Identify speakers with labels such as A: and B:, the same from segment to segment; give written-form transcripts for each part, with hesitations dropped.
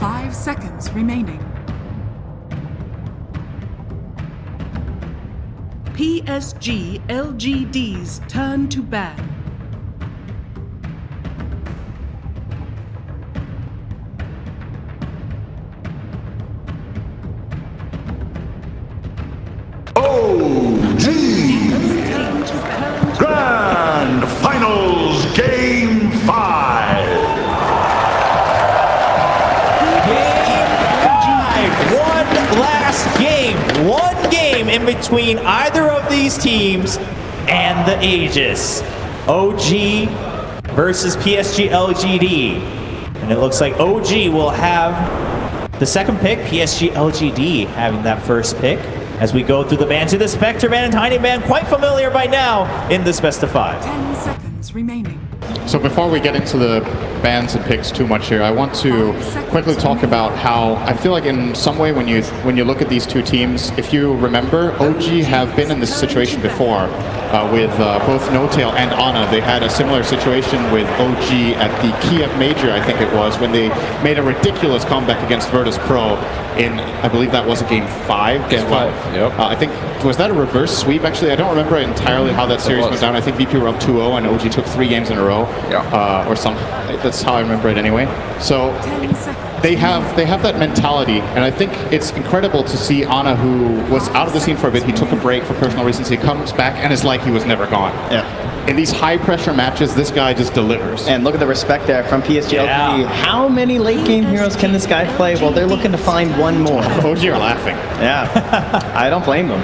A: 5 seconds remaining. PSG LGD's turn to ban.
B: Grand Finals Game 5.
C: One last game. One game in between either of these teams and the Aegis. OG versus PSG LGD. And it looks like OG will have the second pick, PSG LGD having that first pick. As we go through the bands, to the Spectre band and Tiny band, quite familiar by now in this best of 5.
A: 10 seconds remaining.
D: So before we get into the bans and picks too much here, I want to quickly talk about how I feel like in some way when you look at these two teams, if you remember, OG have been in this situation before with both No-Tail and Ana. They had a similar situation with OG at the Kiev Major, I think it was, when they made a ridiculous comeback against Virtus Pro in, I believe that was a game 5.
E: Game 5, yep.
D: I think, was that a reverse sweep actually? I don't remember entirely how that series went down. I think VP were up 2-0 and OG took 3 games in a row.
E: Yeah.
D: Or something. That's how I remember it anyway. So they have that mentality, and I think it's incredible to see Ana, who was out of the scene for a bit. He took a break for personal reasons. He comes back and it's like he was never gone.
F: Yeah.
D: In these high pressure matches, this guy just delivers.
F: And look at the respect there from PSG.
C: Yeah.
F: How many late game heroes can this guy play? Well, they're looking to find one more.
D: OG are laughing.
F: Yeah, I don't blame them.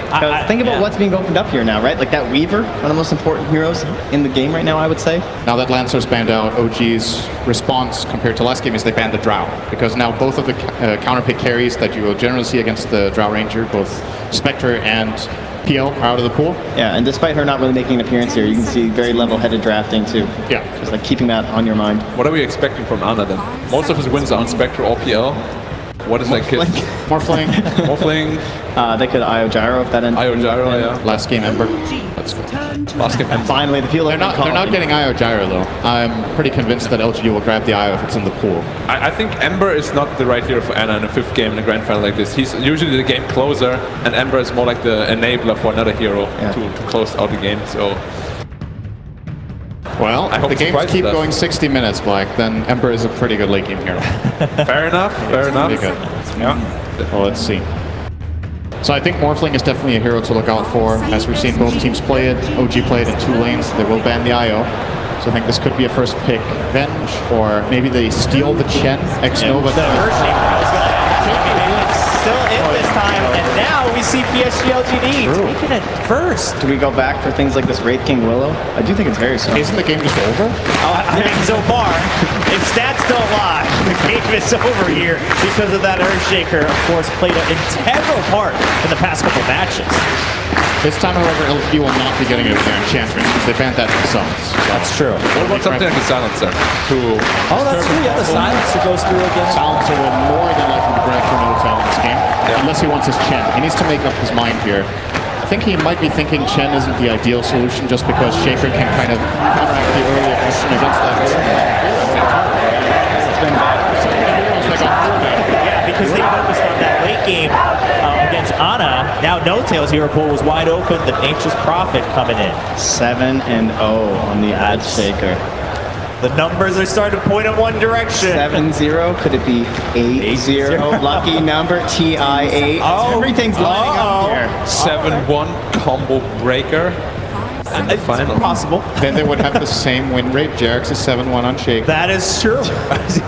F: Think about what's being opened up here now, right? Like that Weaver, one of the most important heroes in the game right now, I would say.
D: Now that Lancer's banned out, OG's response compared to last game is they banned the Drow. Because now both of the counterpick carries that you will generally see against the Drow Ranger, both Spectre and PL, are out of the pool.
F: Yeah, and despite her not really making an appearance here, you can see very level-headed drafting too.
D: Yeah.
F: Just like keeping that on your mind.
E: What are we expecting from Ana then? Most of his wins are on Spectre or PL. What is that kid?
D: Morphling.
E: Morphling.
F: They could IO Gyro if that ends.
E: IO Gyro, yeah.
D: Last game Ember. Let's go.
E: Last game.
F: And finally, the people
D: They're not getting IO Gyro though. I'm pretty convinced that LGD will grab the IO if it's in the pool.
E: I think Ember is not the right hero for Ana in a 5th game in a grand final like this. He's usually the game closer, and Ember is more like the enabler for another hero to close out the game. So.
D: Well, if the games keep going 60 minutes, Black, then Ember is a pretty good late game hero.
E: Fair enough, fair enough.
D: Pretty good. Yeah. Well, let's see. So I think Morphling is definitely a hero to look out for. As we've seen both teams play it, OG play it in 2 lanes. They will ban the IO. So I think this could be a first pick Venge, or maybe they steal the Chen X-Nova.
C: Still in this time, and now we see PSG LGD taking it first.
F: Do we go back for things like this Wraith King Willow? I do think it's very strong.
D: Isn't the game just over?
C: I mean, so far, if stats don't lie, the game is over here because of that Earthshaker, of course, played an integral part in the past couple matches.
D: This time, however, LGD will not be getting it with their Enchantress because they banned that themselves. So.
C: That's true.
E: What about something like the Silencer?
C: Oh, that's true. Yeah, the Silencer goes through again.
D: Silencer will more than likely be grabbed for No-Tail in this game, unless he wants his Chen. He needs to make up his mind here. I think he might be thinking Chen isn't the ideal solution just because Shaker can kind of counteract the early aggression against that.
C: Yeah, because they focused on that late game against Ana. Now No-Tail's hero pool was wide open. The Nature's Prophet coming in.
F: 7-0 on the Earthshaker.
C: The numbers are starting to point in one direction.
F: 7-0. Could it be 8-0? Lucky number TI8.
C: Oh,
F: everything's lining up here.
E: 7-1 combo breaker. And the final.
C: Possible.
D: Then they would have the same win rate. Jarex is 7-1 on Shake.
C: That is true.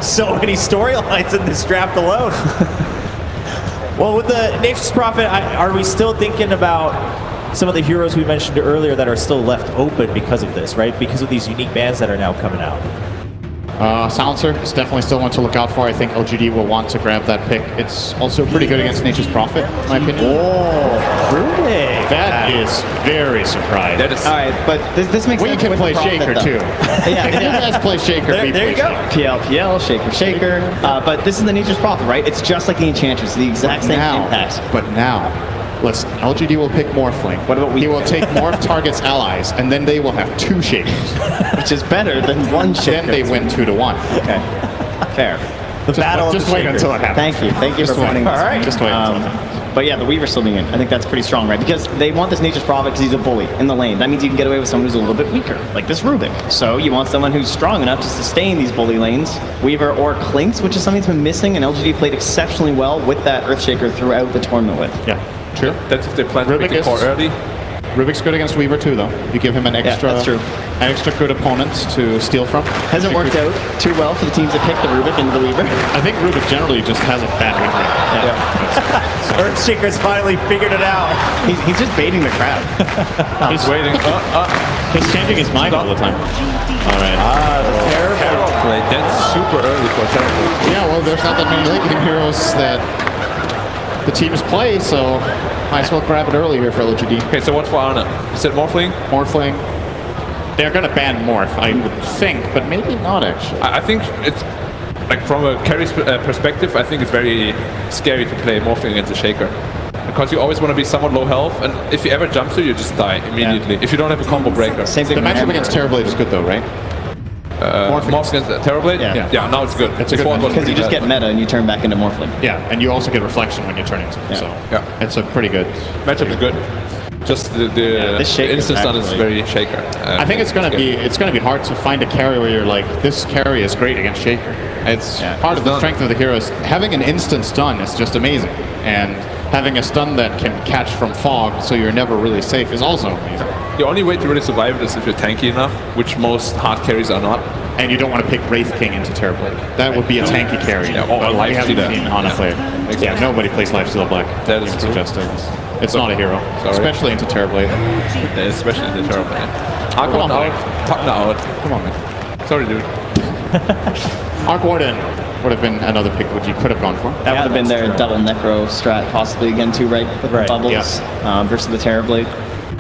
C: So many storylines in this draft alone. Well, with the Nature's Prophet, are we still thinking about some of the heroes we mentioned earlier that are still left open because of this, right? Because of these unique bans that are now coming out.
D: Silencer is definitely still one to look out for. I think LGD will want to grab that pick. It's also pretty good against Nature's Prophet, in my opinion.
C: Oh, really?
D: That is very surprising.
E: That is
F: All right, but this makes
D: well,
F: sense.
D: you can
F: with
D: play
F: the Prophet,
D: Shaker
F: though.
D: too.
F: Yeah,
D: if you guys play Shaker,
C: there you go.
F: PL, Shaker. But this is the Nature's Prophet, right? It's just like the Enchantress, the exact same impact.
D: But now, listen, LGD will pick Morphling.
F: What about we?
D: He will take Morph target's allies, and then they will have 2 Shakers.
F: Which is better than 1 Shaker.
D: Then they win 2-1.
F: Okay, fair.
C: The battle
D: Just
C: of the
D: wait
C: Shakers.
D: until it happens.
F: Thank you for pointing this.
C: All right.
D: Just wait until it happens.
F: But yeah, the Weaver's still being in. I think that's pretty strong, right? Because they want this Nature's Prophet because he's a bully in the lane. That means you can get away with someone who's a little bit weaker, like this Rubik. So you want someone who's strong enough to sustain these bully lanes. Weaver or Clinks, which is something that's been missing, and LGD played exceptionally well with that Earthshaker throughout the tournament with.
D: Yeah, true.
E: That's if they plan to
D: Rubik
E: pick the core
D: is-
E: early.
D: Rubik's good against Weaver too, though. You give him an extra,
F: that's true.
D: an extra good opponent to steal from.
F: Hasn't worked out too well for the teams that picked the Rubik into the Weaver.
D: I think Rubik generally just has a bad Weaver.
C: Earthshaker's finally figured it out.
F: He's just baiting the crowd.
D: He's
E: Waiting.
D: He's changing his mind all the time. All right.
E: Terrible play. That's super early for terrible.
D: Yeah, well, there's not that many late game heroes that the teams play, so might as well grab it early here for LGD.
E: Okay, so what for Arna? Is it Morphling?
D: Morphling. They're going to ban Morph, I would think, but maybe not actually.
E: I think it's like from a carry's perspective, I think it's very scary to play Morphling against a Shaker. Because you always want to be somewhat low health, and if you ever jump to, you just die immediately. If you don't have a combo breaker.
F: Same thing
D: The
F: with
D: matchup
F: Ember.
D: against Terrorblade is good though, right?
E: Morph against Terrorblade?
F: Yeah.
E: Yeah, now it's good.
D: It's a good
E: Before it was
D: matchup.
F: Because you
E: pretty
F: just get
E: bad.
F: meta and you turn back into Morphling.
D: Yeah, and you also get reflection when you turn into it,
F: Yeah.
D: so
E: Yeah.
D: it's a pretty good
E: Matchup is good. Just the
F: this Shaker
E: instant stun is
F: actually-
E: very Shaker.
D: I think it's gonna be hard to find a carry where you're like, this carry is great against Shaker. It's part of the strength of the heroes. Having an instant stun is just amazing, and having a stun that can catch from fog, so you're never really safe, is also amazing.
E: The only way to really survive it is if you're tanky enough, which most hard carries are not.
D: And you don't want to pick Wraith King into Terrorblade. That would be a tanky carry.
E: Yeah, or
D: but we haven't
E: Lifesteal.
D: seen Ana play. Yeah, nobody plays Lifesteal Black.
E: That is
D: Even
E: true.
D: suggesting. It's not a hero,
E: Sorry.
D: especially into Terrorblade.
E: Especially in the Terrorblade.
D: Come on,
E: out. Tugna out.
D: Come on, man.
E: Sorry, dude.
D: Arc Warden would have been another pick which you could have gone for.
F: That would have been their double Necro strat possibly again too, right? With the
C: Right,
F: bubbles versus the Terrorblade.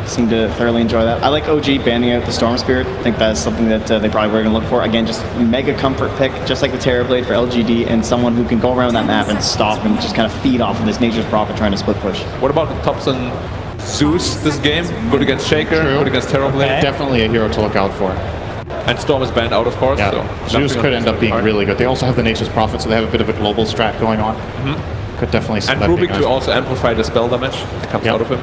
F: Seem to thoroughly enjoy that. I like OG banning out the Storm Spirit. I think that's something that they probably were going to look for. Again, just mega comfort pick, just like the Terrorblade for LGD, and someone who can go around that map and stop and just kind of feed off of this Nature's Prophet trying to split push.
E: What about the Thompson Zeus this game? Good against Shaker,
D: True.
E: good against Terrorblade.
D: Definitely a hero to look out for.
E: And Storm is banned out, of course.
D: Yeah,
E: So
D: Zeus
E: nothing
D: could
E: on
D: end up being
E: Alright.
D: really good. They also have the Nature's Prophet, so they have a bit of a global strat going on. Could definitely see
E: And
D: that being
E: Rubik
D: nice.
E: to also amplify the spell damage that comes
D: Yep.
E: out of him.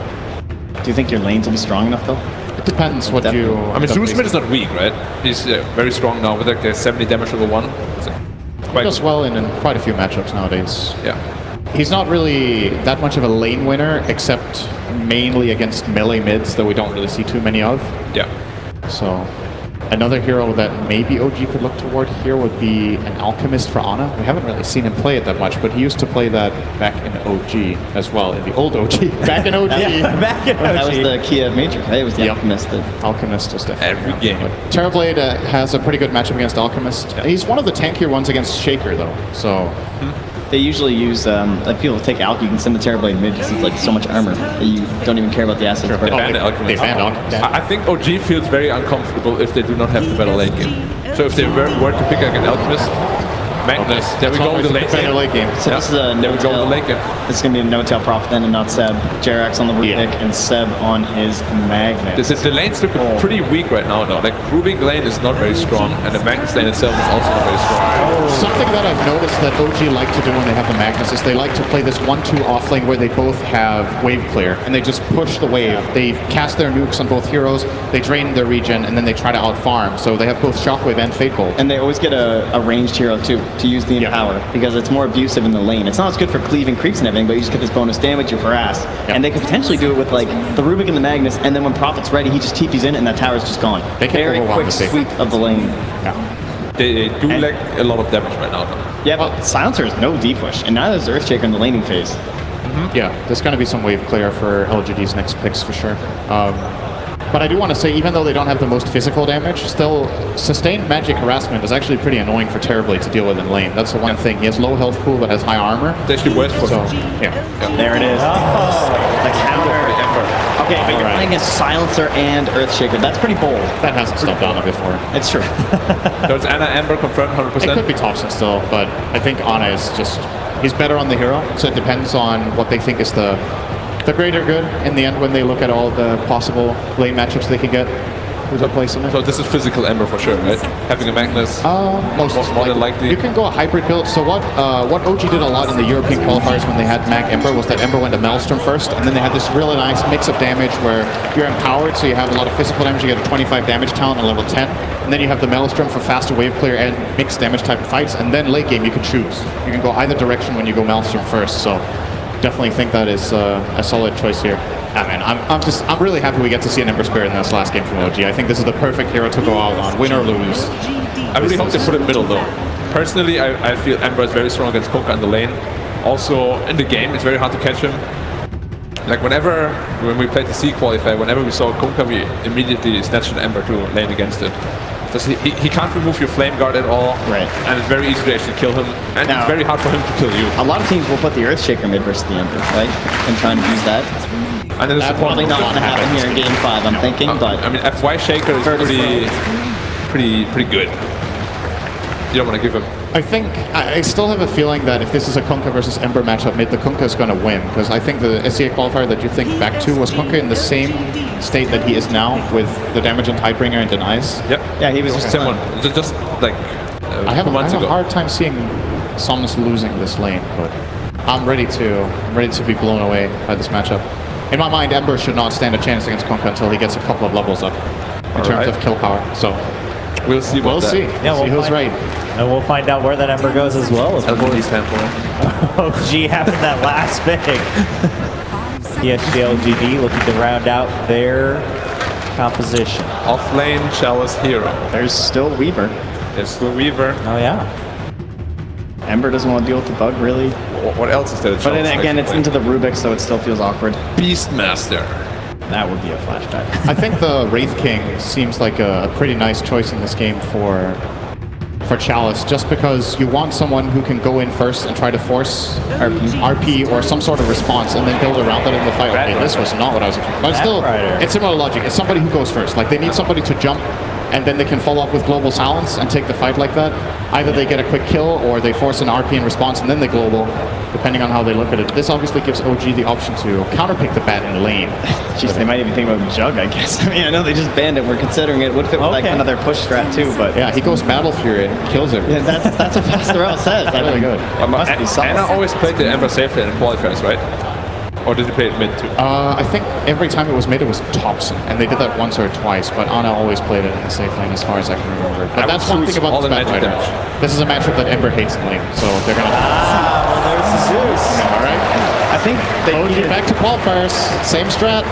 F: Do you think your lanes will be strong enough though?
D: It depends what you...
E: I mean, Zeus mid is not weak, right? He's very strong now with like the 70 damage level 1. So
D: He
E: quite
D: does well in quite a few matchups nowadays.
E: Yeah.
D: He's not really that much of a lane winner, except mainly against melee mids that we don't really see too many of.
E: Yeah.
D: So another hero that maybe OG could look toward here would be an Alchemist for Ana. We haven't really seen him play it that much, but he used to play that back in OG as well, in the old OG. Back in OG.
C: Back in
F: That was the Kia Major. It was the
D: Yep.
F: Alchemist that
D: Alchemist is definitely
E: Every game.
D: Terrorblade has a pretty good matchup against Alchemist. He's one of the tankier ones against Shaker, though. So
F: they usually use, like people take Alch, you can send the Terrorblade mid because it's like so much armor that you don't even care about the assets.
E: They banned
D: they
E: Alchemist.
D: banned Alchemist.
E: I think OG feels very uncomfortable if they do not have the better late game. So if they were to pick like an Alchemist, Magnus, there we
D: It's
E: go with
D: always
E: the late
D: better
E: game.
D: late game.
F: So this is a
E: There we go with the late game.
F: This is going to be a no-tail Prophet then and not Seb. Jerax on the Rubik
D: Yeah.
F: and Seb on his Magnet.
E: The lanes look pretty weak right now, though. Like, Rubik lane is not very strong, and the Magnus lane itself is also not very strong.
D: Something that I've noticed that OG like to do when they have the Magnus is they like to play this 1-2 off lane where they both have wave clear, and they just push the wave. They cast their nukes on both heroes, they drain their regen, and then they try to out-farm. So they have both Shockwave and Fate Bolt.
F: And they always get a ranged hero too to use the
D: Yeah.
F: Empower because it's more abusive in the lane. It's not as good for cleaving creeps and everything, but you just get this bonus damage, you harass.
D: Yeah.
F: And they could potentially do it with like the Rubik and the Magnus, and then when Prophet's ready, he just TP's in it and that tower's just gone.
D: They can
F: Very
D: overwhelm
F: quick
D: the safe.
F: sweep of the lane.
E: They do lack a lot of damage right now, though.
F: Yeah, but Silencer is no D-push, and neither is Earthshaker in the laning phase.
D: Yeah, there's going to be some wave clear for LGD's next picks for sure. But I do want to say, even though they don't have the most physical damage, still sustained magic harassment is actually pretty annoying for Terrorblade to deal with in lane. That's the one thing. He has low health pool but has high armor.
E: It's actually worse for
D: So,
E: them.
D: yeah.
F: There it is. The counter. Okay, but you're
D: Alright.
F: playing against Silencer and Earthshaker. That's pretty bold.
D: That hasn't stopped Ana before.
F: It's true.
E: So it's Anna Amber confirmed
D: It
E: 100%.
D: could be Thompson still, but I think Ana is just... He's better on the hero, so it depends on what they think is the greater good in the end when they look at all the possible lane matchups they could get. who's replacing him.
E: So this is physical Ember for sure, right? Having a Magnus.
D: Most
E: more than likely.
D: You can go a hybrid build. So what OG did a lot in the European qualifiers when they had Mag Ember was that Ember went to Maelstrom first, and then they had this really nice mix of damage where you're empowered, so you have a lot of physical damage. You get a 25 damage talent at level 10, and then you have the Maelstrom for faster wave clear and mixed damage type of fights. And then late game you can choose. You can go either direction when you go Maelstrom first. So definitely think that is a solid choice here. Yeah, man, I'm really happy we get to see an Ember Spirit in this last game from OG. I think this is the perfect hero to go out on, win or lose.
E: I really hope they put it middle though. Personally, I feel Ember is very strong against Konka in the lane. Also, in the game, it's very hard to catch him. Like when we played the C qualifier, whenever we saw Konka, we immediately snatched an Ember to lane against it. Because he can't remove your flame guard at all,
F: right?
E: And it's very easy to actually kill him, and it's very hard for him to kill you.
F: A lot of teams will put the Earthshaker mid versus the Ember, right? And trying to use that.
E: And then
F: That's probably not going to happen here in Game 5, I'm thinking, but...
E: I mean, FY Shaker is pretty good. You don't want to give him...
D: I think, I still have a feeling that if this is a Konka versus Ember matchup mid, the Konka is going to win. Because I think the SCA qualifier that you think back to was Konka in the same state that he is now with the damage on Tidebringer and denies.
E: Yep.
F: Yeah, he was just
E: similar. Just like
D: I have
E: months
D: a
E: ago.
D: hard time seeing Somnus losing this lane, but I'm ready to be blown away by this matchup. In my mind, Ember should not stand a chance against Konka until he gets a couple of levels up in terms of kill power. So
E: we'll see.
D: We'll see.
C: Yeah,
D: see who's right.
C: And we'll find out where that Ember goes as well.
E: LGD standpoint.
C: OG having that last pick. PSG LGD looking to round out their composition.
E: Off lane, Chalice hero.
F: There's still Weaver.
E: There's still Weaver.
C: Oh yeah.
F: Ember doesn't want to deal with the bug, really.
E: What else is there?
F: But then again, it's into the Rubik, so it still feels awkward.
E: Beastmaster.
F: That would be a flashback.
D: I think the Wraith King seems like a pretty nice choice in this game for Chalice, just because you want someone who can go in first and try to force RP or some sort of response and then build around that in the fight. Okay, this was not what I was expecting. But still, it's similar logic. It's somebody who goes first. Like, they need somebody to jump and then they can follow up with Global Silence and take the fight like that. Either they get a quick kill or they force an RP in response and then they global, depending on how they look at it. This obviously gives OG the option to counterpick the bat in the lane.
F: Jeez, they might even think about Jug, I guess. I mean, I know they just banned it. We're considering it. Would fit with like another push strat too, but...
D: Yeah, he goes Battle Fury and kills it.
F: Yeah, that's what Pastorell says. That's really good. Must be solid.
E: Anna always played the Ember safe lane in qualifiers, right? Or did he play it mid too?
D: I think every time it was mid, it was Thompson, and they did that once or twice, but Anna always played it in the safe lane as far as I can remember. But that's one thing about this matchup. This is a matchup that Ember hates in lane, so they're going to...
C: well, there's the Zeus.
D: All right.
F: I think they
D: OG back to qualifiers. Same strat.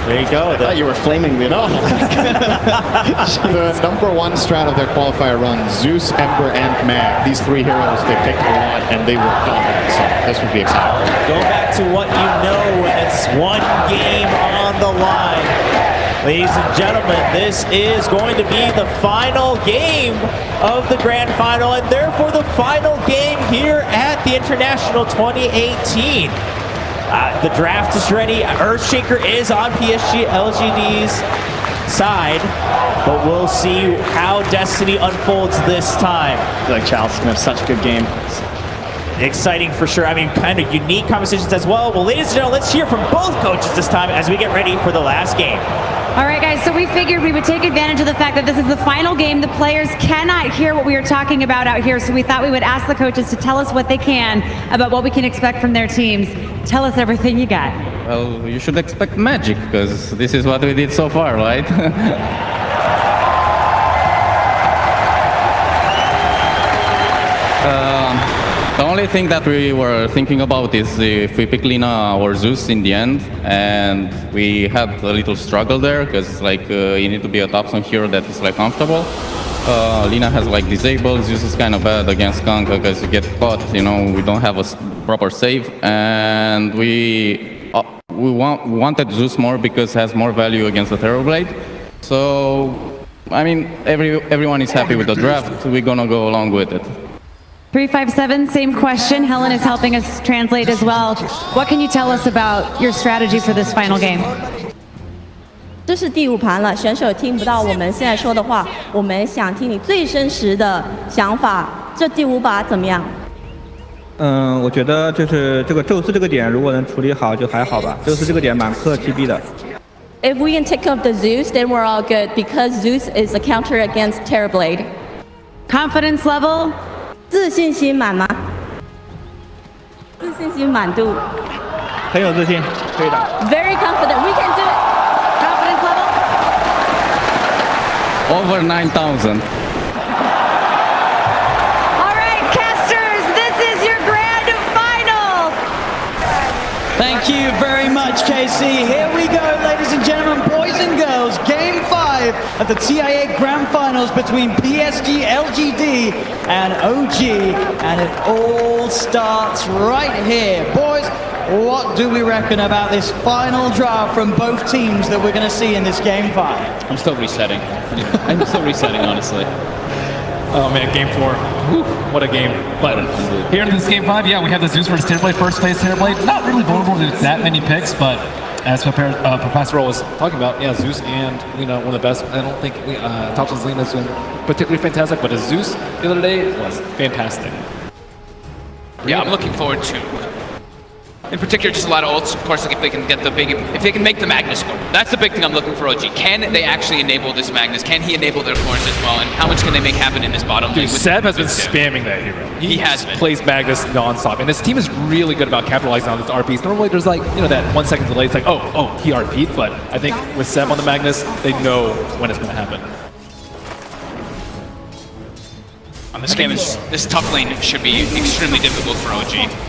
C: There you go.
F: I thought you were flaming me.
D: No. The number one strat of their qualifier run, Zeus, Ember, and Mag. These three heroes, they picked a lot, and they were dominant, so this would be exciting.
C: Go back to what you know, and it's one game on the line. Ladies and gentlemen, this is going to be the final game of the grand final, and therefore the final game here at the International 2018. The draft is ready. Earthshaker is on PSG LGD's side, but we'll see how Destiny unfolds this time.
F: I feel like Chalice is going to have such a good game.
C: Exciting for sure. I mean, kind of unique conversations as well. Well, ladies and gentlemen, let's hear from both coaches this time as we get ready for the last game.
G: All right, guys, so we figured we would take advantage of the fact that this is the final game. The players cannot hear what we are talking about out here, so we thought we would ask the coaches to tell us what they can about what we can expect from their teams. Tell us everything you got.
H: Well, you should expect magic, because this is what we did so far, right? The only thing that we were thinking about is if we pick Lina or Zeus in the end, and we had a little struggle there, because like you need to be a top-some hero that is like comfortable. Lina has like disabled, Zeus is kind of bad against Konka because you get caught, you know, we don't have a proper save, and we wanted Zeus more because it has more value against the Terrorblade. So, I mean, everyone is happy with the draft, we're gonna go along with it.
G: 357, same question. Helen is helping us translate as well. What can you tell us about your strategy for this final game?
I: 这是第5盘了，选手听不到我们现在说的话，我们想听你最真实的想法。这第5把怎么样？
J: 我觉得就是这个宙斯这个点，如果能处理好就还好吧。宙斯这个点蛮克 TB 的。
I: If we can take off the Zeus, then we're all good because Zeus is a counter against Terrorblade.
G: Confidence level?
I: 自信心满吗？自信心满度。
J: 很有自信，可以的。
I: Very confident. We can do it.
G: Confidence level?
H: Over 9,000.
G: All right, casters, this is your grand final.
K: Thank you very much, KC. Here we go, ladies and gentlemen, boys and girls. Game 5 of the TIA Grand Finals between PSG LGD and OG. And it all starts right here. Boys, what do we reckon about this final draw from both teams that we're going to see in this Game 5?
L: I'm still resetting. I'm still resetting, honestly.
M: Oh man, Game 4. Whew, what a game. But here in this Game 5, yeah, we have the Zeus versus Terrorblade, first place Terrorblade. Not really vulnerable to that many picks, but as Professor was talking about, yeah, Zeus and Lina, one of the best. I don't think Thompson's Lina's been particularly fantastic, but his Zeus the other day was fantastic.
L: Yeah, I'm looking forward to, in particular, just a lot of ults. Of course, like if they can get if they can make the Magnus go. That's the big thing I'm looking for, OG. Can they actually enable this Magnus? Can he enable their cores as well? And how much can they make happen in this bottom lane?
M: Dude, Seb has been spamming that hero.
L: He has been.
M: Plays Magnus non-stop, and this team is really good about capitalizing on this RPs. Normally, there's like, that 1 second delay. It's like, oh, he RP'd, but I think with Seb on the Magnus, they know when it's going to happen.
L: This game this top lane should be extremely difficult for OG.